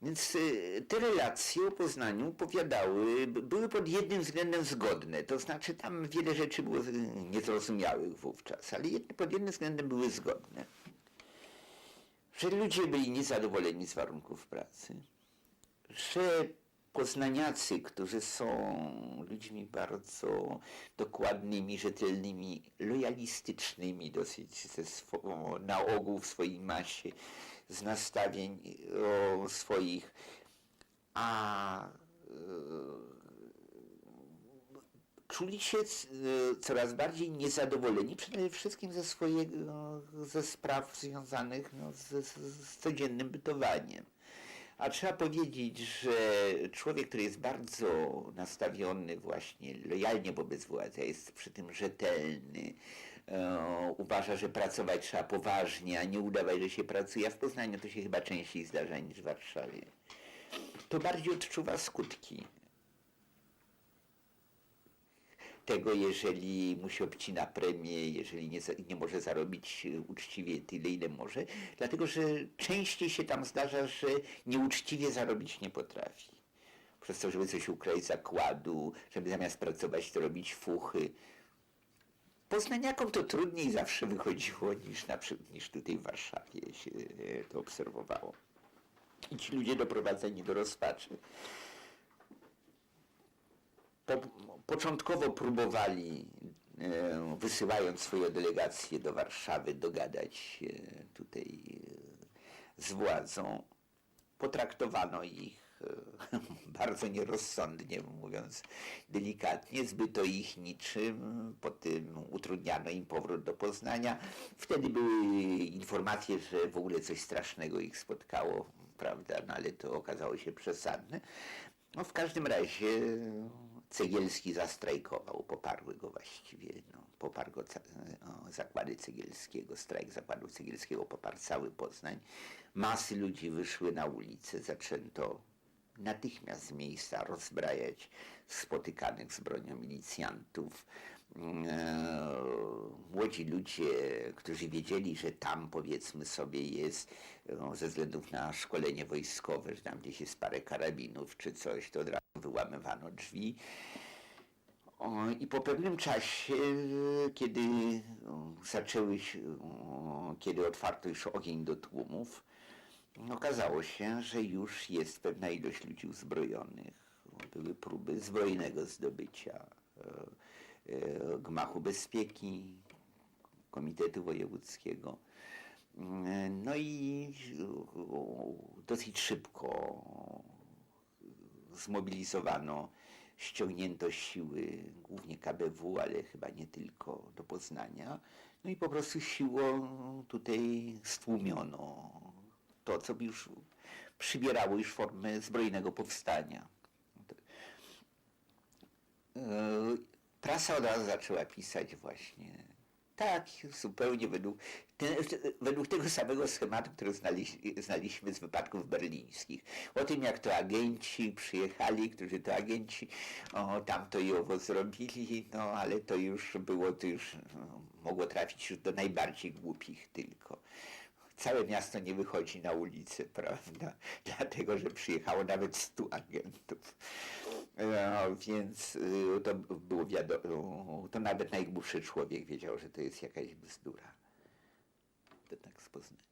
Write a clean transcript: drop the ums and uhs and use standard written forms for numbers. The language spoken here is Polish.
Więc te relacje o Poznaniu były pod jednym względem zgodne, to znaczy tam wiele rzeczy było niezrozumiałych wówczas, ale pod jednym względem były zgodne. Że ludzie byli niezadowoleni z warunków pracy, że poznaniacy, którzy są ludźmi bardzo dokładnymi, rzetelnymi, lojalistycznymi dosyć na ogół w swojej masie, z nastawień swoich, a czuli się coraz bardziej niezadowoleni przede wszystkim ze spraw związanych z codziennym bytowaniem. A trzeba powiedzieć, że człowiek, który jest bardzo nastawiony właśnie lojalnie wobec władzy, jest przy tym rzetelny, uważa, że pracować trzeba poważnie, a nie udawać, że się pracuje, a w Poznaniu to się chyba częściej zdarza niż w Warszawie, to bardziej odczuwa skutki tego, jeżeli mu się obcina premię, jeżeli nie może zarobić uczciwie tyle, ile może, dlatego że częściej się tam zdarza, że nieuczciwie zarobić nie potrafi. Przez to, żeby coś ukraść z zakładu, żeby zamiast pracować to robić fuchy. Poznaniakom to trudniej zawsze wychodziło niż tutaj w Warszawie się to obserwowało. I ci ludzie doprowadzeni do rozpaczy początkowo próbowali, wysyłając swoje delegacje do Warszawy, dogadać się tutaj z władzą. Potraktowano ich bardzo nierozsądnie, mówiąc delikatnie, zbyto ich niczym, potem utrudniano im powrót do Poznania. Wtedy były informacje, że w ogóle coś strasznego ich spotkało, prawda, no ale to okazało się przesadne. No, w każdym razie Cegielski zastrajkował, poparły go właściwie, poparł go zakłady Cegielskiego, strajk zakładu Cegielskiego poparł cały Poznań. Masy ludzi wyszły na ulicę, zaczęto natychmiast z miejsca rozbrajać spotykanych z bronią milicjantów. Młodzi ludzie, którzy wiedzieli, że tam powiedzmy sobie jest ze względów na szkolenie wojskowe, że tam gdzieś jest parę karabinów czy coś, to od razu wyłamywano drzwi. I po pewnym czasie, kiedy otwarto już ogień do tłumów, okazało się, że już jest pewna ilość ludzi uzbrojonych. Były próby zbrojnego zdobycia gmachu bezpieki, Komitetu Wojewódzkiego. No i dosyć szybko zmobilizowano, ściągnięto siły, głównie KBW, ale chyba nie tylko, do Poznania. No i po prostu siłą tutaj stłumiono to, co już przybierało już formę zbrojnego powstania. Prasa od razu zaczęła pisać właśnie tak, zupełnie według tego samego schematu, który znaliśmy z wypadków berlińskich. O tym, jak to agenci przyjechali, którzy to agenci tamto i owo zrobili, no ale to już mogło trafić już do najbardziej głupich tylko. Całe miasto nie wychodzi na ulicę, prawda? Dlatego, że przyjechało nawet 100 agentów. Więc to było wiadomo, to nawet najgłupszy człowiek wiedział, że to jest jakaś bzdura. To tak z Poznania.